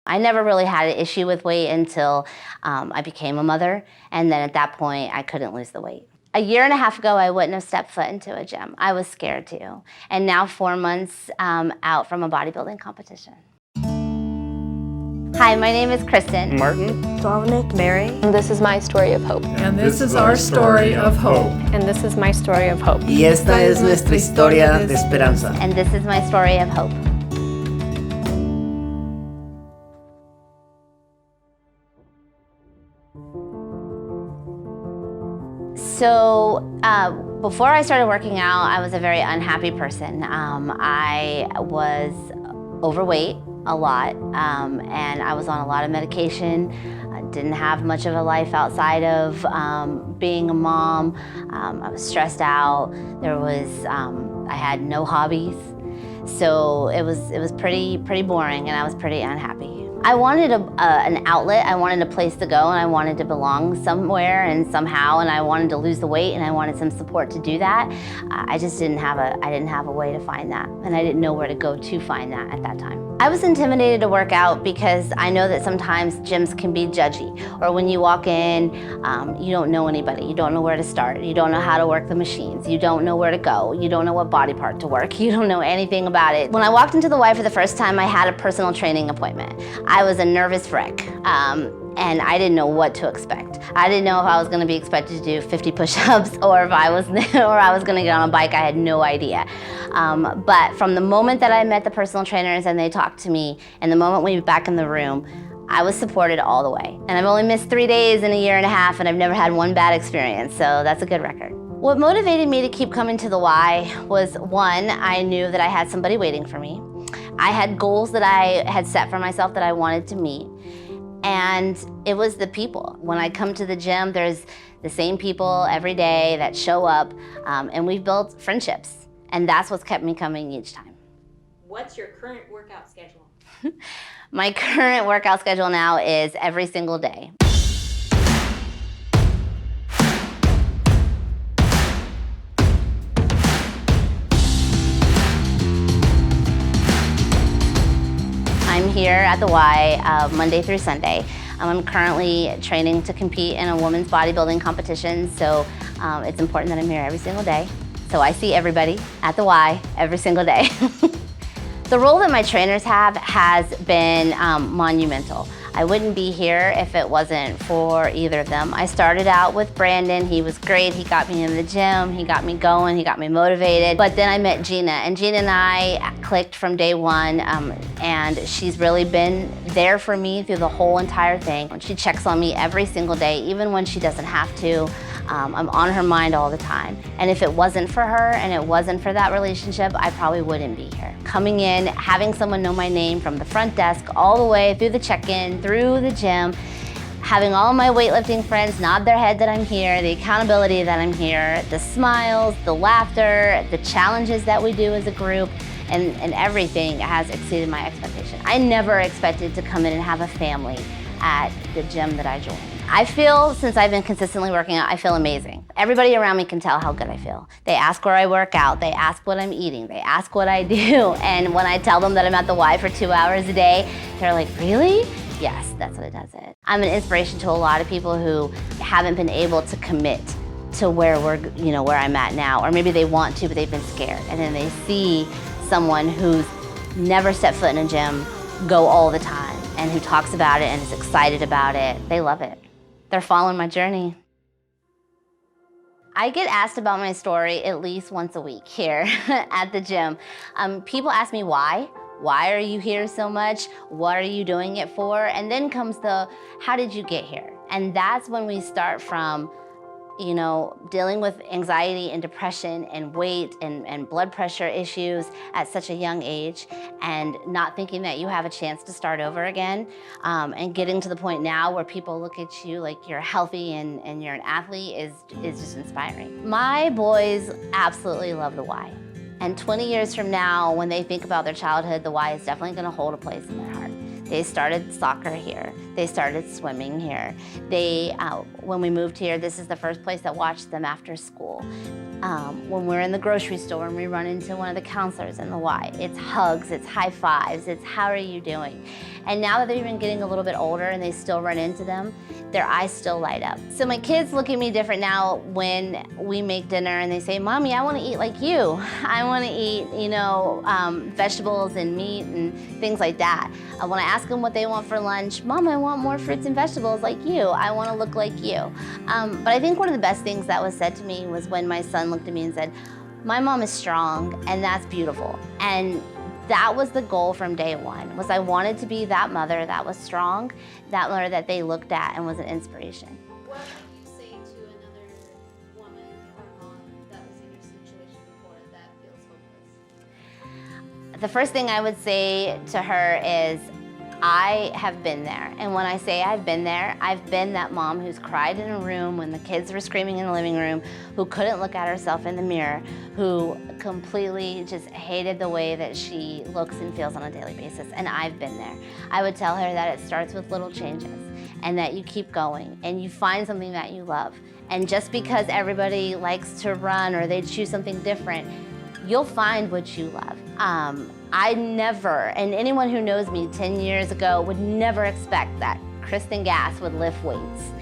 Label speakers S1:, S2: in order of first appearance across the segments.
S1: I never really had an issue with weight until I became a mother, and then at that point, I couldn't lose the weight. A year and a half ago, I wouldn't have stepped foot into a gym. I was scared to. And now 4 months out from a bodybuilding competition. Hi, my name is Kristen.
S2: Martin.
S3: Dominic.
S4: Mary.
S3: And this is my story of hope.
S5: And this is our story of hope.
S4: And this is my story of hope.
S2: Y esta es nuestra historia de esperanza.
S1: And this is my story of hope. So before I started working out, I was a very unhappy person. I was overweight a lot, and I was on a lot of medication. I didn't have much of a life outside of being a mom. I was stressed out. I had no hobbies. So it was pretty boring, and I was pretty unhappy. I wanted an outlet, I wanted a place to go, and I wanted to belong somewhere and somehow, and I wanted to lose the weight, and I wanted some support to do that. I just didn't have a way to find that, and I didn't know where to go to find that at that time. I was intimidated to work out because I know that sometimes gyms can be judgy, or when you walk in, you don't know anybody, you don't know where to start, you don't know how to work the machines, you don't know where to go, you don't know what body part to work, you don't know anything about it. When I walked into the Y for the first time, I had a personal training appointment. I was a nervous wreck, and I didn't know what to expect. I didn't know if I was going to be expected to do 50 push-ups or if I was going to get on a bike. I had no idea. But from the moment that I met the personal trainers and they talked to me, and the moment we were back in the room, I was supported all the way. And I've only missed 3 days in a year and a half, and I've never had one bad experience, so that's a good record. What motivated me to keep coming to the Y was, one, I knew that I had somebody waiting for me. I had goals that I had set for myself that I wanted to meet, and it was the people. When I come to the gym, there's the same people every day that show up, and we've built friendships, and that's what's kept me coming each time.
S6: What's your current workout schedule?
S1: My current workout schedule now is every single day. I'm here at the Y Monday through Sunday. I'm currently training to compete in a women's bodybuilding competition, so it's important that I'm here every single day. So I see everybody at the Y every single day. The role that my trainers have has been monumental. I wouldn't be here if it wasn't for either of them. I started out with Brandon. He was great. He got me in the gym. He got me going. He got me motivated. But then I met Gina, and Gina and I clicked from day one, and she's really been there for me through the whole entire thing. She checks on me every single day, even when she doesn't have to. I'm on her mind all the time. And if it wasn't for her and it wasn't for that relationship, I probably wouldn't be here. Coming in, having someone know my name from the front desk all the way through the check-in, through the gym, having all my weightlifting friends nod their head that I'm here, the accountability that I'm here, the smiles, the laughter, the challenges that we do as a group, and everything has exceeded my expectation. I never expected to come in and have a family at the gym that I joined. I feel, since I've been consistently working out, I feel amazing. Everybody around me can tell how good I feel. They ask where I work out, they ask what I'm eating, they ask what I do, and when I tell them that I'm at the Y for 2 hours a day, they're like, really? Yes, that's what does it. I'm an inspiration to a lot of people who haven't been able to commit to where where I'm at now, or maybe they want to, but they've been scared, and then they see someone who's never stepped foot in a gym go all the time, and who talks about it and is excited about it. They love it. They're following my journey. I get asked about my story at least once a week here at the gym. People ask me why. Why are you here so much? What are you doing it for? And then comes the, how did you get here? And that's when we start from, dealing with anxiety and depression and weight and blood pressure issues at such a young age, and not thinking that you have a chance to start over again, and getting to the point now where people look at you like you're healthy and you're an athlete is just inspiring. My boys absolutely love the Y. And 20 years from now, when they think about their childhood, the Y is definitely gonna hold a place in their heart. They started soccer here. They started swimming here. When we moved here, this is the first place that watched them after school. When we're in the grocery store and we run into one of the counselors in the Y, it's hugs, it's high fives, it's how are you doing? And now that they're even getting a little bit older and they still run into them, their eyes still light up. So my kids look at me different now when we make dinner and they say, Mommy, I want to eat like you. I want to eat, vegetables and meat and things like that. When I ask them what they want for lunch, Mom, I want more fruits and vegetables like you. I want to look like you. But I think one of the best things that was said to me was when my son looked at me and said, my mom is strong and that's beautiful. And that was the goal from day one, was I wanted to be that mother that was strong, that mother that they looked at and was an inspiration.
S6: What would you say to another woman or mom that was in your situation before that feels hopeless?
S1: The first thing I would say to her is, I have been there. And when I say I've been there, I've been that mom who's cried in a room when the kids were screaming in the living room, who couldn't look at herself in the mirror, who completely just hated the way that she looks and feels on a daily basis. And I've been there. I would tell her that it starts with little changes and that you keep going and you find something that you love. And just because everybody likes to run or they choose something different, you'll find what you love. I never, and anyone who knows me 10 years ago would never expect that Kristen Gass would lift weights,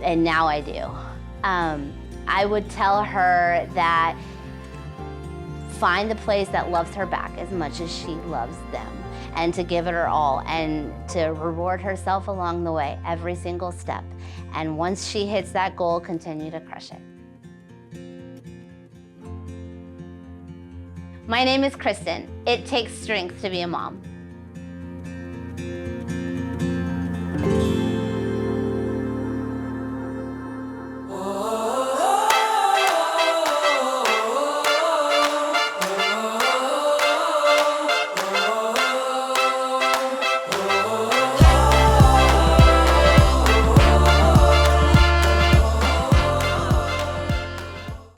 S1: and now I do. I would tell her that find the place that loves her back as much as she loves them, and to give it her all, and to reward herself along the way, every single step. And once she hits that goal, continue to crush it. My name is Kristen. It takes strength to be a mom.